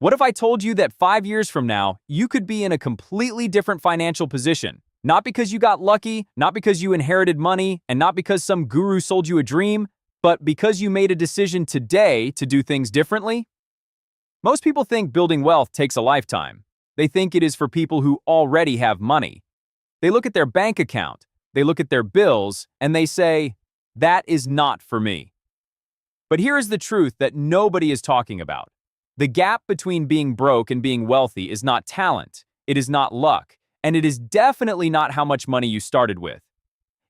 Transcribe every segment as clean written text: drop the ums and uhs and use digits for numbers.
What if I told you that 5 years from now, you could be in a completely different financial position? Not because you got lucky, not because you inherited money, and not because some guru sold you a dream, but because you made a decision today to do things differently? Most people think building wealth takes a lifetime. They think it is for people who already have money. They look at their bank account, they look at their bills, and they say, "That is not for me." But here is the truth that nobody is talking about. The gap between being broke and being wealthy is not talent, it is not luck, and it is definitely not how much money you started with.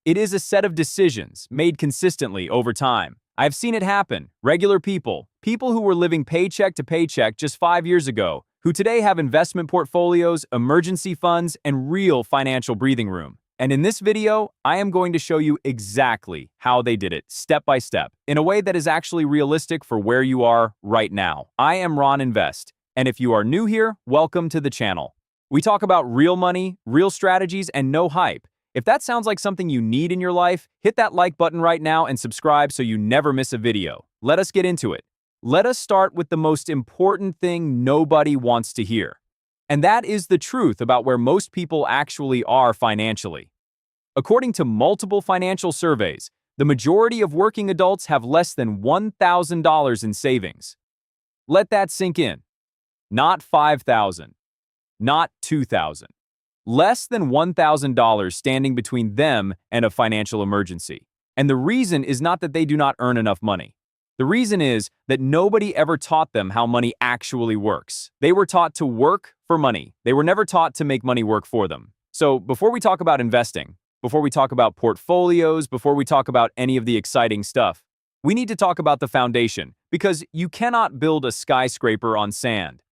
It is a set of decisions made consistently over time. I've seen it happen. Regular people who were living paycheck to paycheck just 5 years ago, who today have investment portfolios, emergency funds, and real financial breathing room. And in this video, I am going to show you exactly how they did it, step by step, in a way that is actually realistic for where you are right now. I am Ron Invest, and if you are new here, welcome to the channel. We talk about real money, real strategies, and no hype. If that sounds like something you need in your life, hit that like button right now and subscribe so you never miss a video. Let us get into it. Let us start with the most important thing nobody wants to hear. And that is the truth about where most people actually are financially. According to multiple financial surveys, the majority of working adults have less than $1,000 in savings. Let that sink in. Not $5,000. Not $2,000. Less than $1,000 standing between them and a financial emergency. And the reason is not that they do not earn enough money. The reason is that nobody ever taught them how money actually works. They were taught to work for money. They were never taught to make money work for them. So before we talk about investing, before we talk about portfolios, before we talk about any of the exciting stuff, we need to talk about the foundation, because you cannot build a skyscraper on sand.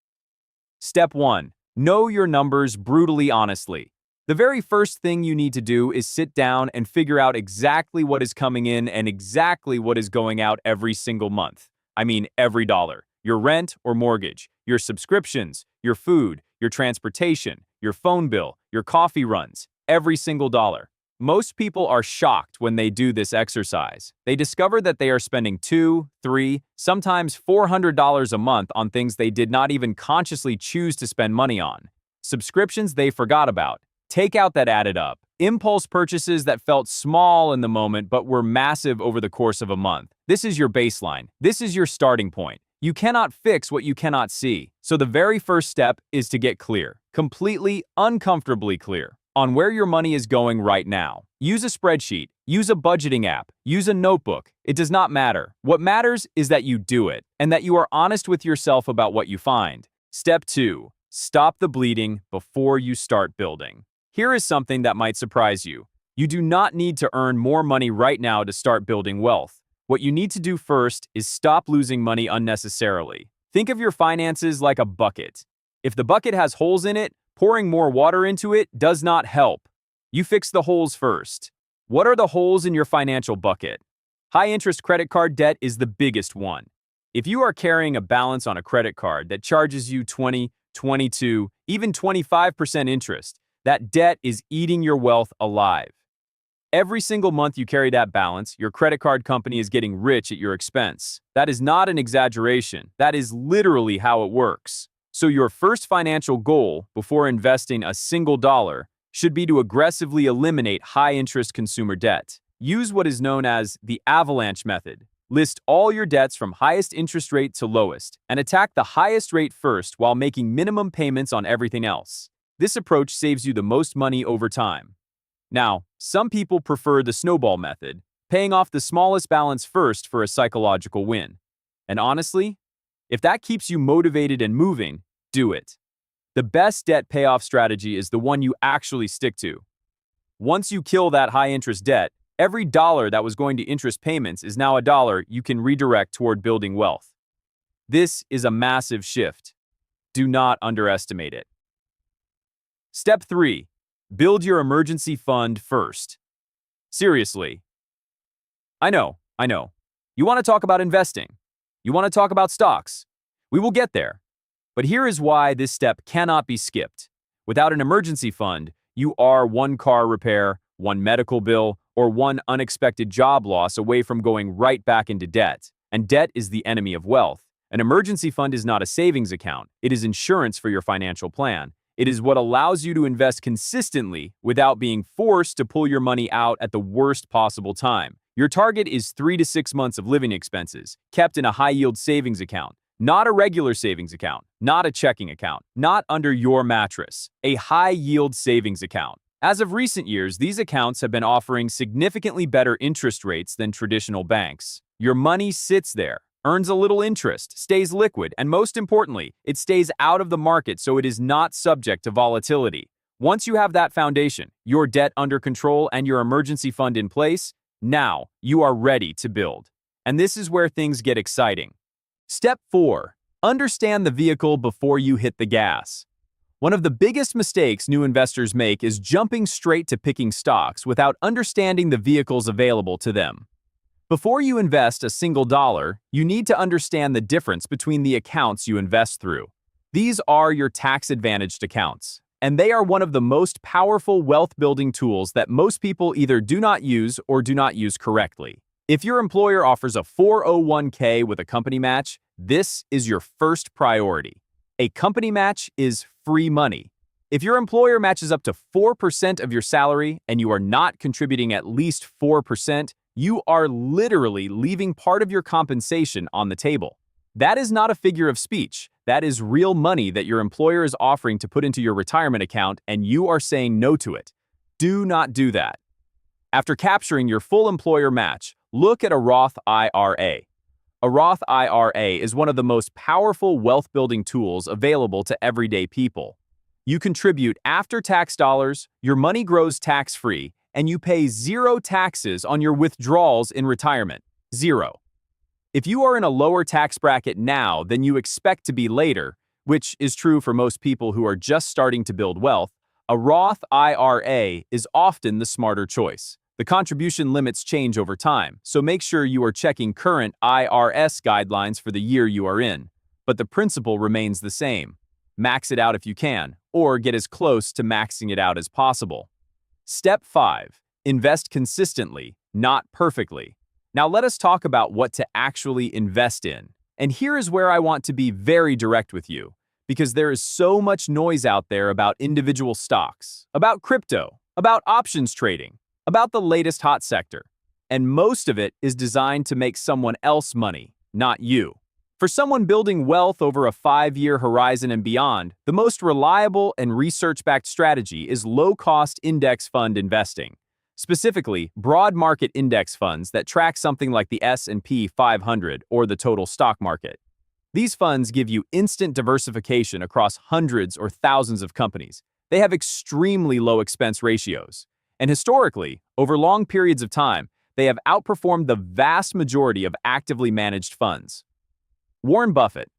Step 1. Know your numbers brutally honestly. The very first thing you need to do is sit down and figure out exactly what is coming in and exactly what is going out every single month. I mean, every dollar. Your rent or mortgage, your subscriptions, your food, your transportation, your phone bill, your coffee runs, every single dollar. Most people are shocked when they do this exercise. They discover that they are spending $200, $300, sometimes $400 a month on things they did not even consciously choose to spend money on. Subscriptions they forgot about. Takeout that added up. Impulse purchases that felt small in the moment but were massive over the course of a month. This is your baseline. This is your starting point. You cannot fix what you cannot see. So the very first step is to get clear. Completely, uncomfortably clear on where your money is going right now. Use a spreadsheet, use a budgeting app, use a notebook. It does not matter. What matters is that you do it, and that you are honest with yourself about what you find. Step 2. Stop the bleeding before you start building. Here is something that might surprise you. You do not need to earn more money right now to start building wealth. What you need to do first is stop losing money unnecessarily. Think of your finances like a bucket. If the bucket has holes in it, pouring more water into it does not help. You fix the holes first. What are the holes in your financial bucket? High-interest credit card debt is the biggest one. If you are carrying a balance on a credit card that charges you 20, 22, even 25% interest, that debt is eating your wealth alive. Every single month you carry that balance, your credit card company is getting rich at your expense. That is not an exaggeration. That is literally how it works. So your first financial goal before investing a single dollar should be to aggressively eliminate high-interest consumer debt. Use what is known as the avalanche method. List all your debts from highest interest rate to lowest, and attack the highest rate first while making minimum payments on everything else. This approach saves you the most money over time. Now, some people prefer the snowball method, paying off the smallest balance first for a psychological win. And honestly, if that keeps you motivated and moving, do it. The best debt payoff strategy is the one you actually stick to. Once you kill that high-interest debt, every dollar that was going to interest payments is now a dollar you can redirect toward building wealth. This is a massive shift. Do not underestimate it. Step 3. Build your emergency fund first. Seriously. I know. You want to talk about investing. You want to talk about stocks. We will get there. But here is why this step cannot be skipped. Without an emergency fund, you are one car repair, one medical bill, or one unexpected job loss away from going right back into debt. And debt is the enemy of wealth. An emergency fund is not a savings account. It is insurance for your financial plan. It is what allows you to invest consistently without being forced to pull your money out at the worst possible time. Your target is 3 to 6 months of living expenses, kept in a high-yield savings account, not a regular savings account, not a checking account, not under your mattress, a high-yield savings account. As of recent years, these accounts have been offering significantly better interest rates than traditional banks. Your money sits there, earns a little interest, stays liquid, and most importantly, it stays out of the market so it is not subject to volatility. Once you have that foundation, your debt under control, and your emergency fund in place, now you are ready to build. And this is where things get exciting. Step 4. Understand the vehicle before you hit the gas. One of the biggest mistakes new investors make is jumping straight to picking stocks without understanding the vehicles available to them. Before you invest a single dollar, you need to understand the difference between the accounts you invest through. These are your tax-advantaged accounts, and they are one of the most powerful wealth-building tools that most people either do not use or do not use correctly. If your employer offers a 401k with a company match, this is your first priority. A company match is free money. If your employer matches up to 4% of your salary and you are not contributing at least 4%, you are literally leaving part of your compensation on the table. That is not a figure of speech. That is real money that your employer is offering to put into your retirement account, and you are saying no to it. Do not do that. After capturing your full employer match, look at a Roth IRA. A Roth IRA is one of the most powerful wealth-building tools available to everyday people. You contribute after-tax dollars, your money grows tax-free, and you pay zero taxes on your withdrawals in retirement. Zero. If you are in a lower tax bracket now than you expect to be later, which is true for most people who are just starting to build wealth, a Roth IRA is often the smarter choice. The contribution limits change over time, so make sure you are checking current IRS guidelines for the year you are in. But the principle remains the same. Max it out if you can, or get as close to maxing it out as possible. Step 5. Invest consistently, not perfectly. Now let us talk about what to actually invest in. And here is where I want to be very direct with you, because there is so much noise out there about individual stocks, about crypto, about options trading, about the latest hot sector. And most of it is designed to make someone else money, not you. For someone building wealth over a 5-year horizon and beyond, the most reliable and research-backed strategy is low-cost index fund investing. Specifically, broad market index funds that track something like the S&P 500 or the total stock market. These funds give you instant diversification across hundreds or thousands of companies. They have extremely low expense ratios. And historically, over long periods of time, they have outperformed the vast majority of actively managed funds. Warren Buffett,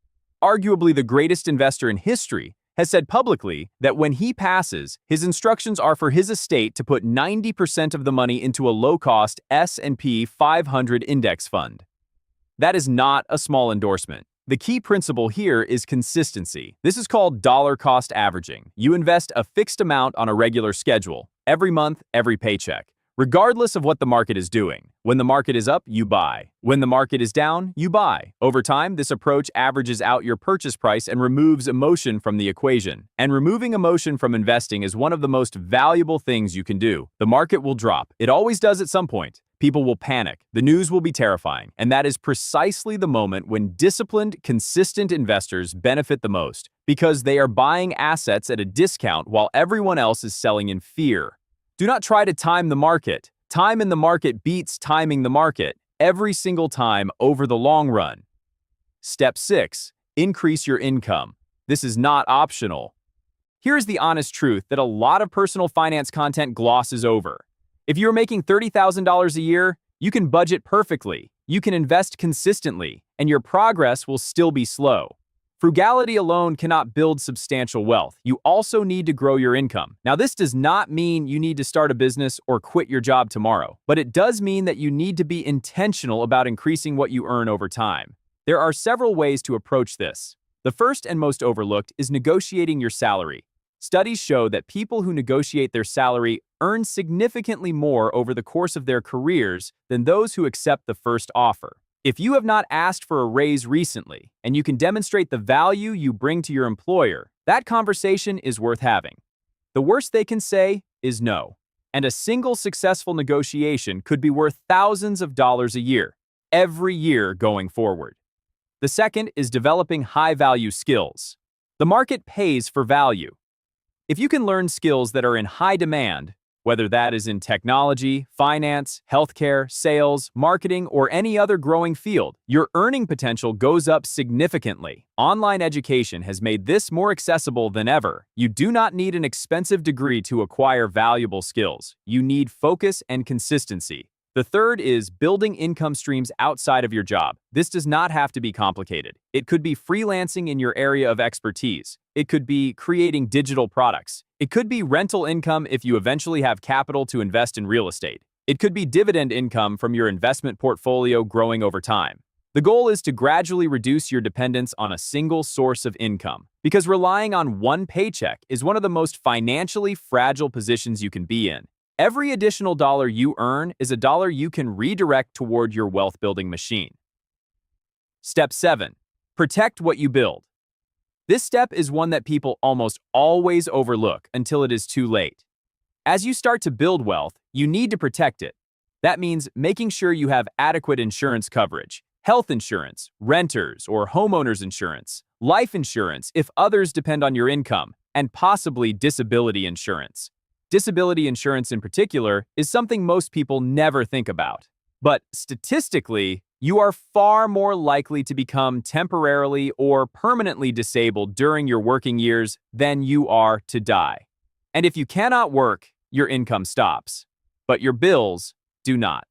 arguably the greatest investor in history, has said publicly that when he passes, his instructions are for his estate to put 90% of the money into a low-cost S&P 500 index fund. That is not a small endorsement. The key principle here is consistency. This is called dollar-cost averaging. You invest a fixed amount on a regular schedule, every month, every paycheck, regardless of what the market is doing. When the market is up, you buy. When the market is down, you buy. Over time, this approach averages out your purchase price and removes emotion from the equation. And removing emotion from investing is one of the most valuable things you can do. The market will drop. It always does at some point. People will panic. The news will be terrifying. And that is precisely the moment when disciplined, consistent investors benefit the most, because they are buying assets at a discount while everyone else is selling in fear. Do not try to time the market. Time in the market beats timing the market every single time over the long run. Step 6. Increase your income. This is not optional. Here's the honest truth that a lot of personal finance content glosses over. If you're making $30,000 a year, you can budget perfectly, you can invest consistently, and your progress will still be slow. Frugality alone cannot build substantial wealth. You also need to grow your income. Now, this does not mean you need to start a business or quit your job tomorrow, but it does mean that you need to be intentional about increasing what you earn over time. There are several ways to approach this. The first and most overlooked is negotiating your salary. Studies show that people who negotiate their salary earn significantly more over the course of their careers than those who accept the first offer. If you have not asked for a raise recently and you can demonstrate the value you bring to your employer, that conversation is worth having. The worst they can say is no. And a single successful negotiation could be worth thousands of dollars a year, every year going forward. The second is developing high-value skills. The market pays for value. If you can learn skills that are in high demand, whether that is in technology, finance, healthcare, sales, marketing, or any other growing field, your earning potential goes up significantly. Online education has made this more accessible than ever. You do not need an expensive degree to acquire valuable skills. You need focus and consistency. The third is building income streams outside of your job. This does not have to be complicated. It could be freelancing in your area of expertise. It could be creating digital products. It could be rental income if you eventually have capital to invest in real estate. It could be dividend income from your investment portfolio growing over time. The goal is to gradually reduce your dependence on a single source of income, because relying on one paycheck is one of the most financially fragile positions you can be in. Every additional dollar you earn is a dollar you can redirect toward your wealth-building machine. Step 7. Protect what you build. This step is one that people almost always overlook until it is too late. As you start to build wealth, you need to protect it. That means making sure you have adequate insurance coverage, health insurance, renters or homeowners insurance, life insurance if others depend on your income, and possibly disability insurance. Disability insurance in particular is something most people never think about. But statistically, you are far more likely to become temporarily or permanently disabled during your working years than you are to die. And if you cannot work, your income stops. But your bills do not.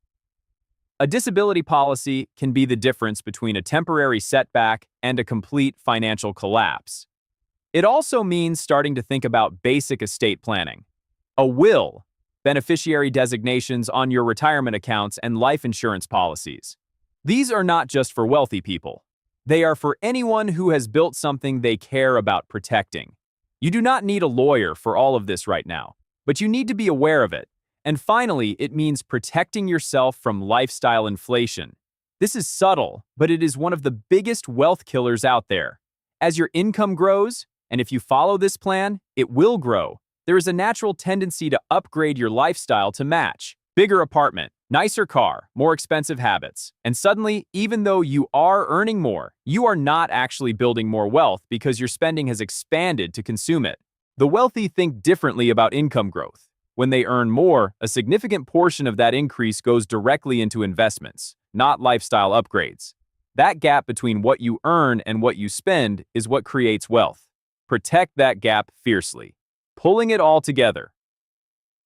A disability policy can be the difference between a temporary setback and a complete financial collapse. It also means starting to think about basic estate planning. A will, beneficiary designations on your retirement accounts, and life insurance policies. These are not just for wealthy people. They are for anyone who has built something they care about protecting. You do not need a lawyer for all of this right now, but you need to be aware of it. And finally, it means protecting yourself from lifestyle inflation. This is subtle, but it is one of the biggest wealth killers out there. As your income grows, and if you follow this plan, it will grow. There is a natural tendency to upgrade your lifestyle to match. Bigger apartment, nicer car, more expensive habits. And suddenly, even though you are earning more, you are not actually building more wealth because your spending has expanded to consume it. The wealthy think differently about income growth. When they earn more, a significant portion of that increase goes directly into investments, not lifestyle upgrades. That gap between what you earn and what you spend is what creates wealth. Protect that gap fiercely. Pulling it all together.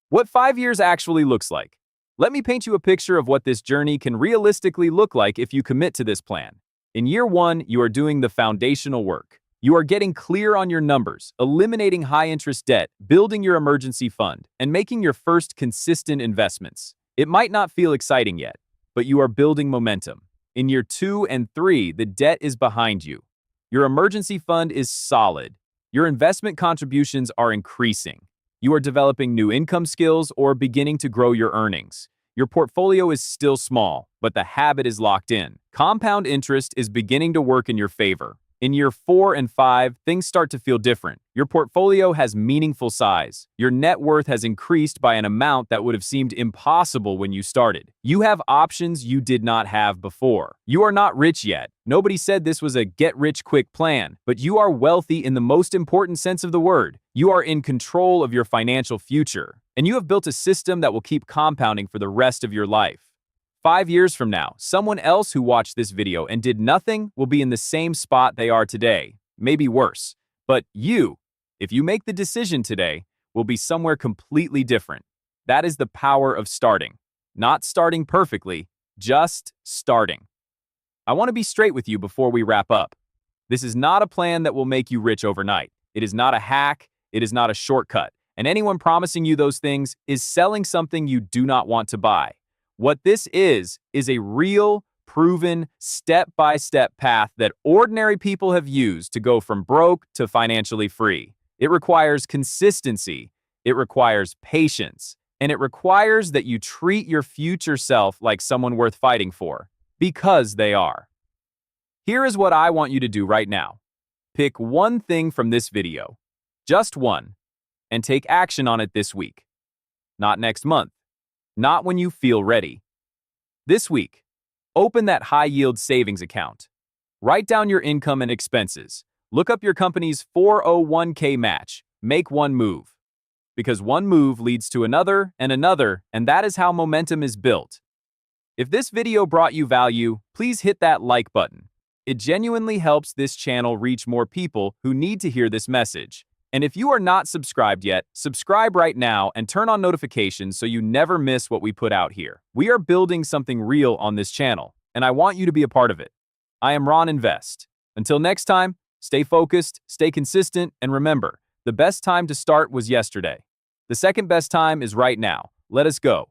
What 5 years actually looks like. Let me paint you a picture of what this journey can realistically look like if you commit to this plan. In year 1, you are doing the foundational work. You are getting clear on your numbers, eliminating high-interest debt, building your emergency fund, and making your first consistent investments. It might not feel exciting yet, but you are building momentum. In year 2 and 3, the debt is behind you. Your emergency fund is solid. Your investment contributions are increasing. You are developing new income skills or beginning to grow your earnings. Your portfolio is still small, but the habit is locked in. Compound interest is beginning to work in your favor. In year 4 and 5, things start to feel different. Your portfolio has meaningful size. Your net worth has increased by an amount that would have seemed impossible when you started. You have options you did not have before. You are not rich yet. Nobody said this was a get-rich-quick plan, but you are wealthy in the most important sense of the word. You are in control of your financial future, and you have built a system that will keep compounding for the rest of your life. 5 years from now, someone else who watched this video and did nothing will be in the same spot they are today, maybe worse. But you, if you make the decision today, will be somewhere completely different. That is the power of starting. Not starting perfectly, just starting. I want to be straight with you before we wrap up. This is not a plan that will make you rich overnight. It is not a hack. It is not a shortcut. And anyone promising you those things is selling something you do not want to buy. What this is a real, proven, step-by-step path that ordinary people have used to go from broke to financially free. It requires consistency, it requires patience, and it requires that you treat your future self like someone worth fighting for. Because they are. Here is what I want you to do right now. Pick one thing from this video, just one, and take action on it this week. Not next month, not when you feel ready. This week, open that high-yield savings account. Write down your income and expenses. Look up your company's 401k match. Make one move. Because one move leads to another, and that is how momentum is built. If this video brought you value, please hit that like button. It genuinely helps this channel reach more people who need to hear this message. And if you are not subscribed yet, subscribe right now and turn on notifications so you never miss what we put out here. We are building something real on this channel, and I want you to be a part of it. I am Ron Invest. Until next time, stay focused, stay consistent, and remember, the best time to start was yesterday. The second best time is right now. Let us go.